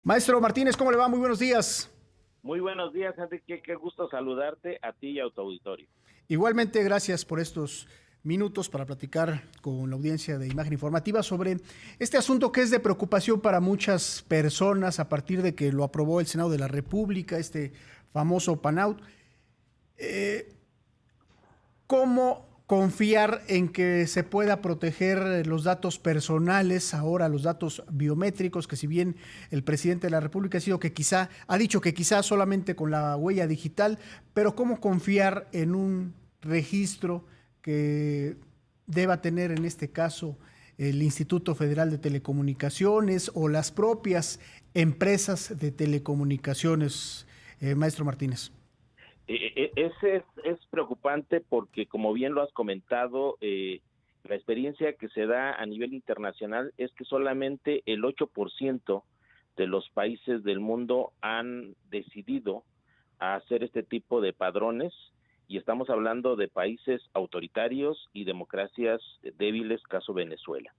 Maestro Martínez, ¿cómo le va? Muy buenos días. Muy buenos días, Enrique. Qué gusto saludarte a ti y a tu auditorio. Igualmente, gracias por estos minutos para platicar con la audiencia de Imagen Informativa sobre este asunto que es de preocupación para muchas personas a partir de que lo aprobó el Senado de la República, este famoso PANAUT. Eh, ¿Cómo confiar en que se pueda proteger los datos personales, ahora los datos biométricos, que si bien el presidente de la República ha dicho que quizá solamente con la huella digital, pero cómo confiar en un registro que deba tener en este caso el Instituto Federal de Telecomunicaciones o las propias empresas de telecomunicaciones, maestro Martínez? Es preocupante porque, como bien lo has comentado, la experiencia que se da a nivel internacional es que solamente el 8% de los países del mundo han decidido hacer este tipo de padrones, y estamos hablando de países autoritarios y democracias débiles, caso Venezuela,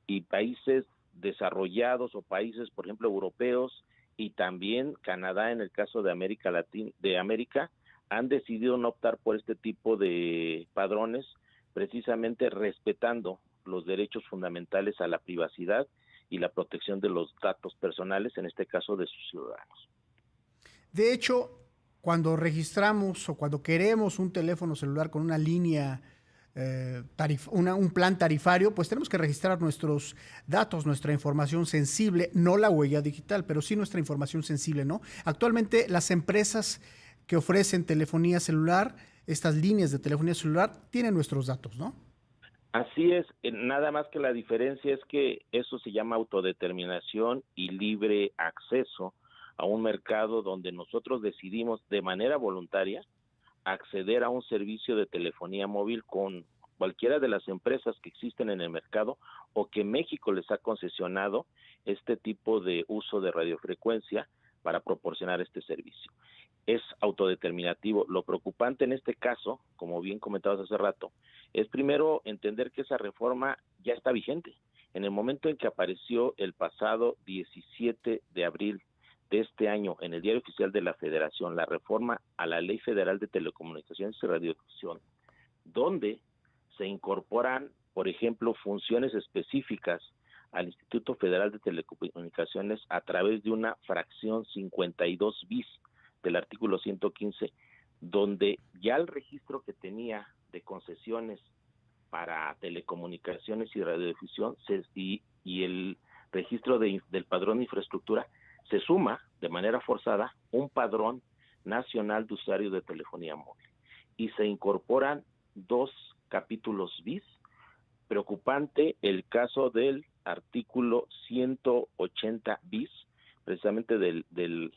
y países desarrollados o países, por ejemplo, europeos y también Canadá en el caso de América Latina, de América, han decidido no optar por este tipo de padrones, precisamente respetando los derechos fundamentales a la privacidad y la protección de los datos personales, en este caso de sus ciudadanos. De hecho, cuando registramos o cuando queremos un teléfono celular con una línea, un plan tarifario, pues tenemos que registrar nuestros datos, nuestra información sensible, no la huella digital, pero sí nuestra información sensible, ¿no? Actualmente las empresas que ofrecen telefonía celular, estas líneas de telefonía celular, tienen nuestros datos, ¿no? Así es, nada más que la diferencia es que eso se llama autodeterminación y libre acceso a un mercado donde nosotros decidimos de manera voluntaria acceder a un servicio de telefonía móvil con cualquiera de las empresas que existen en el mercado o que México les ha concesionado este tipo de uso de radiofrecuencia para proporcionar este servicio. Es autodeterminativo. Lo preocupante en este caso, como bien comentabas hace rato, es primero entender que esa reforma ya está vigente. En el momento en que apareció el pasado 17 de abril de este año en el Diario Oficial de la Federación la reforma a la Ley Federal de Telecomunicaciones y Radiodifusión, donde se incorporan, por ejemplo, funciones específicas al Instituto Federal de Telecomunicaciones a través de una fracción 52 bis del artículo 115, donde ya el registro que tenía de concesiones para telecomunicaciones y radiodifusión y el registro del padrón de infraestructura, se suma de manera forzada un padrón nacional de usuarios de telefonía móvil y se incorporan dos capítulos bis. Preocupante el caso del artículo 180 bis, precisamente del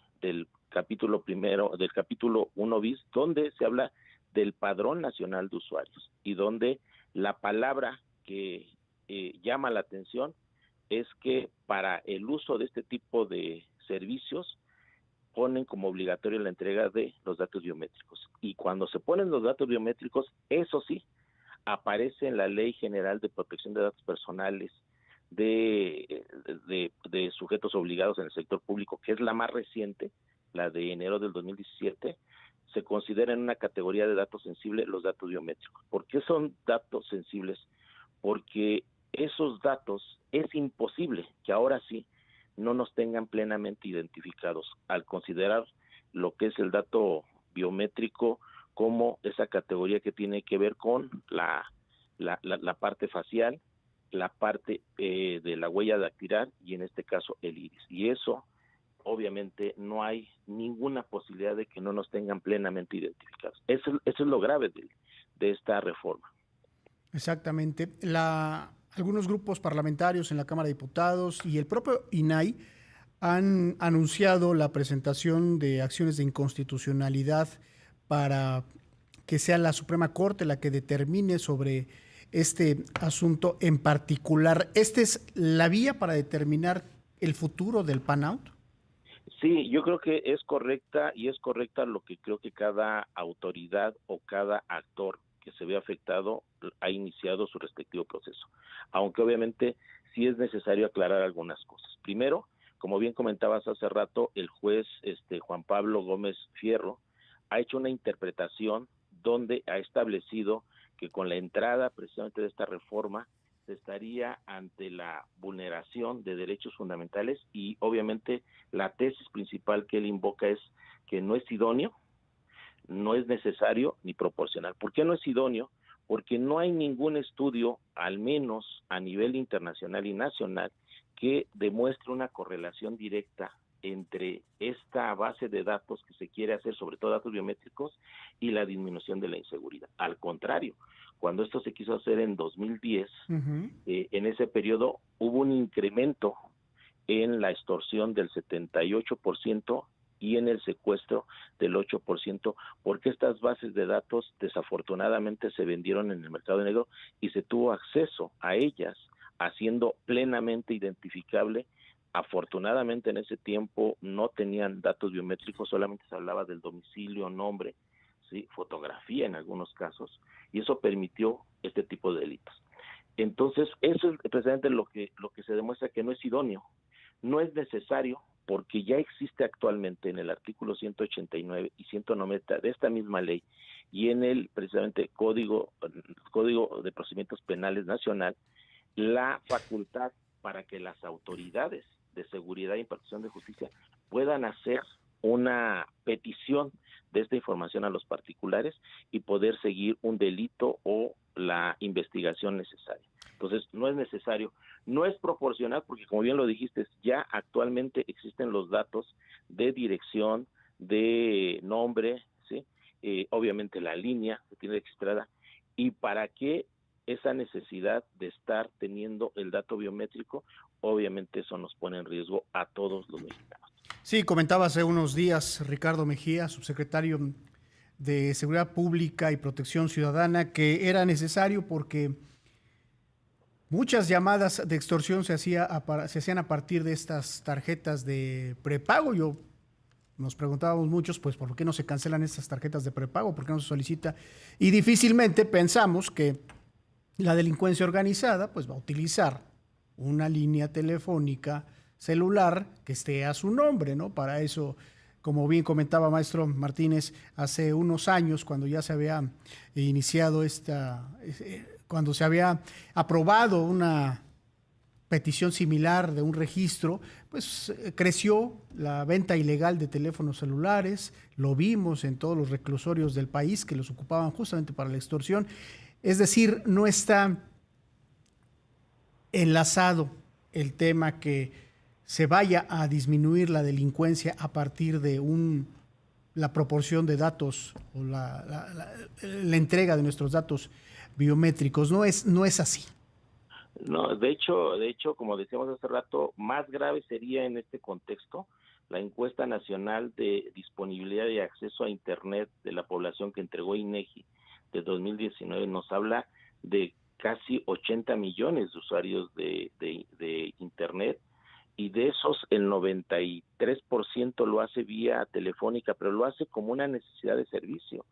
capítulo primero, del capítulo 1 bis, donde se habla del padrón nacional de usuarios y donde la palabra que llama la atención es que para el uso de este tipo de servicios ponen como obligatorio la entrega de los datos biométricos. Y cuando se ponen los datos biométricos, eso sí, aparece en la Ley General de Protección de Datos Personales de sujetos obligados en el sector público, que es la más reciente, la de enero del 2017, se considera en una categoría de datos sensibles los datos biométricos. ¿Por qué son datos sensibles? Porque esos datos es imposible que ahora sí no nos tengan plenamente identificados al considerar lo que es el dato biométrico como esa categoría que tiene que ver con la parte facial, la parte de la huella dactilar y en este caso el iris. Y eso obviamente no hay ninguna posibilidad de que no nos tengan plenamente identificados. Eso es lo grave de esta reforma. Exactamente. Algunos grupos parlamentarios en la Cámara de Diputados y el propio INAI han anunciado la presentación de acciones de inconstitucionalidad para que sea la Suprema Corte la que determine sobre este asunto en particular. ¿Esta es la vía para determinar el futuro del PAN-out? Sí, yo creo que es correcta y es correcta lo que creo que cada autoridad o cada actor que se ve afectado ha iniciado su respectivo proceso. Aunque obviamente sí es necesario aclarar algunas cosas. Primero, como bien comentabas hace rato, el juez Juan Pablo Gómez Fierro ha hecho una interpretación donde ha establecido que con la entrada precisamente de esta reforma se estaría ante la vulneración de derechos fundamentales, y obviamente la tesis principal que él invoca es que no es idóneo, no es necesario ni proporcional. ¿Por qué no es idóneo? Porque no hay ningún estudio, al menos a nivel internacional y nacional, que demuestre una correlación directa entre esta base de datos que se quiere hacer, sobre todo datos biométricos, y la disminución de la inseguridad. Al contrario, cuando esto se quiso hacer en 2010, en ese periodo hubo un incremento en la extorsión del 78% y en el secuestro del 8%, porque estas bases de datos desafortunadamente se vendieron en el mercado negro y se tuvo acceso a ellas, haciendo plenamente identificable. Afortunadamente en ese tiempo no tenían datos biométricos, solamente se hablaba del domicilio, nombre, ¿sí?, fotografía en algunos casos, y eso permitió este tipo de delitos. Entonces, eso es precisamente lo que se demuestra que no es idóneo, no es necesario, porque ya existe actualmente en el artículo 189 y 190 de esta misma ley, y en el precisamente Código de Procedimientos Penales Nacional, la facultad para que las autoridades de seguridad e impartición de justicia puedan hacer una petición de esta información a los particulares y poder seguir un delito o la investigación necesaria. Entonces, no es necesario, no es proporcional, porque como bien lo dijiste, ya actualmente existen los datos de dirección, de nombre, ¿sí? Obviamente la línea que tiene registrada, y para qué esa necesidad de estar teniendo el dato biométrico, obviamente eso nos pone en riesgo a todos los mexicanos. Sí, comentaba hace unos días Ricardo Mejía, subsecretario de Seguridad Pública y Protección Ciudadana, que era necesario porque muchas llamadas de extorsión se hacían a partir de estas tarjetas de prepago. Nos preguntábamos muchos, pues, ¿por qué no se cancelan estas tarjetas de prepago? ¿Por qué no se solicita? Y difícilmente pensamos que la delincuencia organizada, pues, va a utilizar una línea telefónica celular que esté a su nombre, ¿no? Para eso, como bien comentaba maestro Martínez, hace unos años, cuando ya se había iniciado cuando se había aprobado una petición similar de un registro, pues creció la venta ilegal de teléfonos celulares, lo vimos en todos los reclusorios del país que los ocupaban justamente para la extorsión. Es decir, no está enlazado el tema que se vaya a disminuir la delincuencia a partir de la proporción de datos o la entrega de nuestros datos biométricos. No es así. No, de hecho, como decíamos hace rato, más grave sería en este contexto la encuesta nacional de disponibilidad y acceso a Internet de la población que entregó INEGI de 2019. Nos habla de casi 80 millones de usuarios de Internet, y de esos el 93% lo hace vía telefónica, pero lo hace como una necesidad de servicio.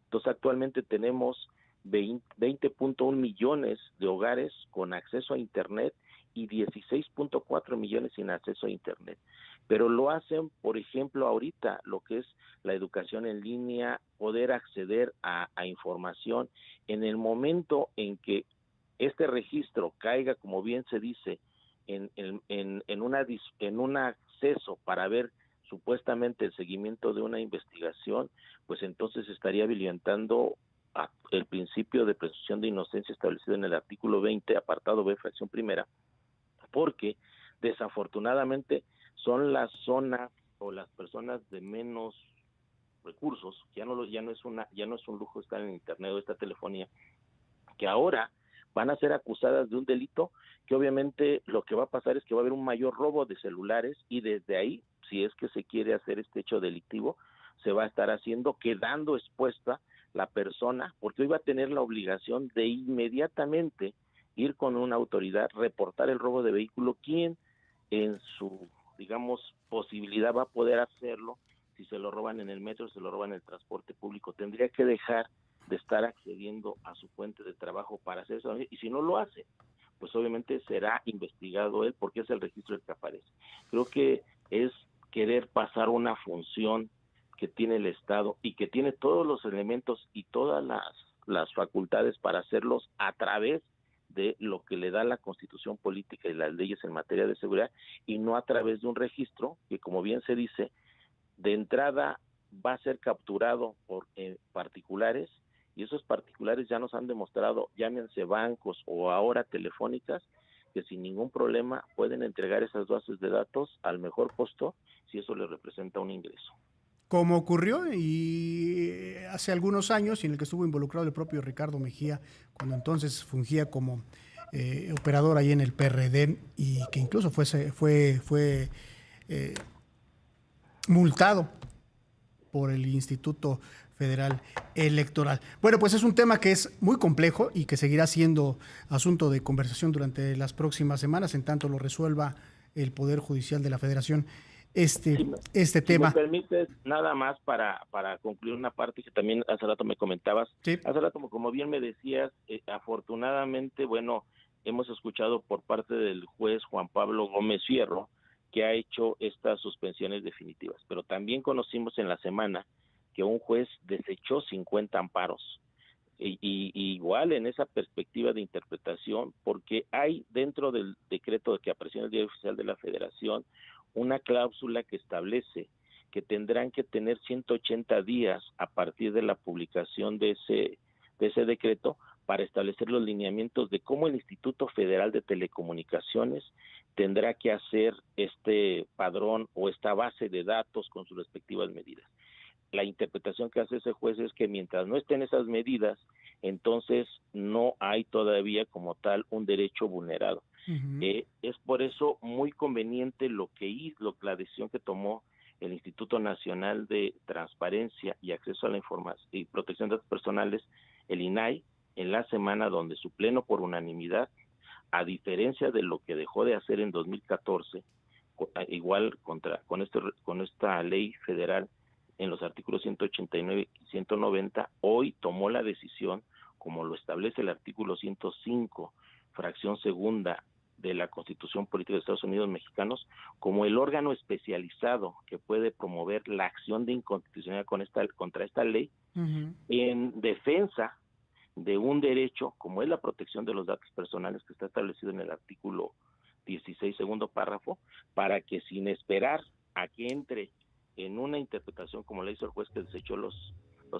Entonces actualmente tenemos 20.1 millones de hogares con acceso a Internet y 16.4 millones sin acceso a Internet. Pero lo hacen, por ejemplo, ahorita lo que es la educación en línea, poder acceder a información en el momento en que este registro caiga, como bien se dice, en un acceso para ver supuestamente el seguimiento de una investigación, pues entonces estaría violentando el principio de presunción de inocencia establecido en el artículo 20, apartado B, fracción primera, porque desafortunadamente son las zonas o las personas de menos recursos, ya no es un lujo estar en Internet o esta telefonía, que ahora van a ser acusadas de un delito que obviamente lo que va a pasar es que va a haber un mayor robo de celulares, y desde ahí, si es que se quiere hacer este hecho delictivo, se va a estar haciendo, quedando expuesta la persona, porque hoy va a tener la obligación de inmediatamente ir con una autoridad, reportar el robo de vehículo. ¿Quién en su, digamos, posibilidad va a poder hacerlo? Si se lo roban en el metro, se lo roban en el transporte público, tendría que dejar de estar accediendo a su fuente de trabajo para hacer eso, y si no lo hace, pues obviamente será investigado él porque es el registro el que aparece. Creo que es querer pasar una función que tiene el Estado y que tiene todos los elementos y todas las facultades para hacerlos a través de lo que le da la Constitución política y las leyes en materia de seguridad, y no a través de un registro que, como bien se dice, de entrada va a ser capturado por particulares, y esos particulares ya nos han demostrado, llámense bancos o ahora telefónicas, que sin ningún problema pueden entregar esas bases de datos al mejor costo si eso les representa un ingreso. Como ocurrió y hace algunos años, y en el que estuvo involucrado el propio Ricardo Mejía, cuando entonces fungía como operador ahí en el PRD, y que incluso fue multado por el Instituto Federal Electoral. Bueno, pues es un tema que es muy complejo y que seguirá siendo asunto de conversación durante las próximas semanas, en tanto lo resuelva el Poder Judicial de la Federación. Este tema. Si me permites, nada más para concluir una parte que también hace rato me comentabas. Sí. Hace rato, como bien me decías, afortunadamente, bueno, hemos escuchado por parte del juez Juan Pablo Gómez Fierro que ha hecho estas suspensiones definitivas, pero también conocimos en la semana que un juez desechó 50 amparos. Y igual en esa perspectiva de interpretación, porque hay dentro del decreto que apareció en el Diario Oficial de la Federación una cláusula que establece que tendrán que tener 180 días a partir de la publicación de ese decreto para establecer los lineamientos de cómo el Instituto Federal de Telecomunicaciones tendrá que hacer este padrón o esta base de datos con sus respectivas medidas. La interpretación que hace ese juez es que mientras no estén esas medidas, entonces no hay todavía como tal un derecho vulnerado. Uh-huh. Es por eso muy conveniente la decisión que tomó el Instituto Nacional de Transparencia y Acceso a la Información y Protección de Datos Personales, el INAI, en la semana donde su pleno por unanimidad, a diferencia de lo que dejó de hacer en 2014, igual con esta ley federal en los artículos 189 y 190, hoy tomó la decisión, como lo establece el artículo 105, fracción segunda de la Constitución Política de Estados Unidos Mexicanos, como el órgano especializado que puede promover la acción de inconstitucionalidad contra esta ley, uh-huh, en defensa de un derecho como es la protección de los datos personales que está establecido en el artículo 16, segundo párrafo, para que sin esperar a que entre en una interpretación como la hizo el juez que desechó los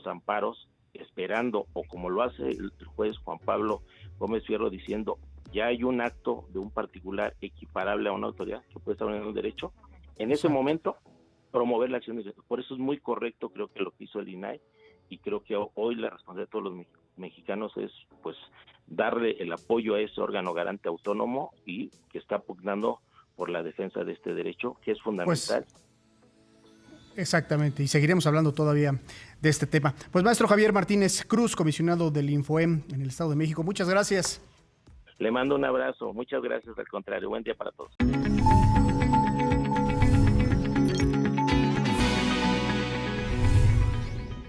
amparos, esperando, o como lo hace el juez Juan Pablo Gómez Fierro diciendo, ya hay un acto de un particular equiparable a una autoridad que puede estar en un derecho, en ese momento promover la acción de derecho. Por eso es muy correcto, creo que lo que hizo el INAI, y creo que hoy la responsabilidad de todos los mexicanos es pues darle el apoyo a ese órgano garante autónomo y que está pugnando por la defensa de este derecho, que es fundamental. Exactamente, y seguiremos hablando todavía de este tema. Pues maestro Javier Martínez Cruz, comisionado del Infoem en el Estado de México, muchas gracias. Le mando un abrazo, muchas gracias, al contrario, buen día para todos.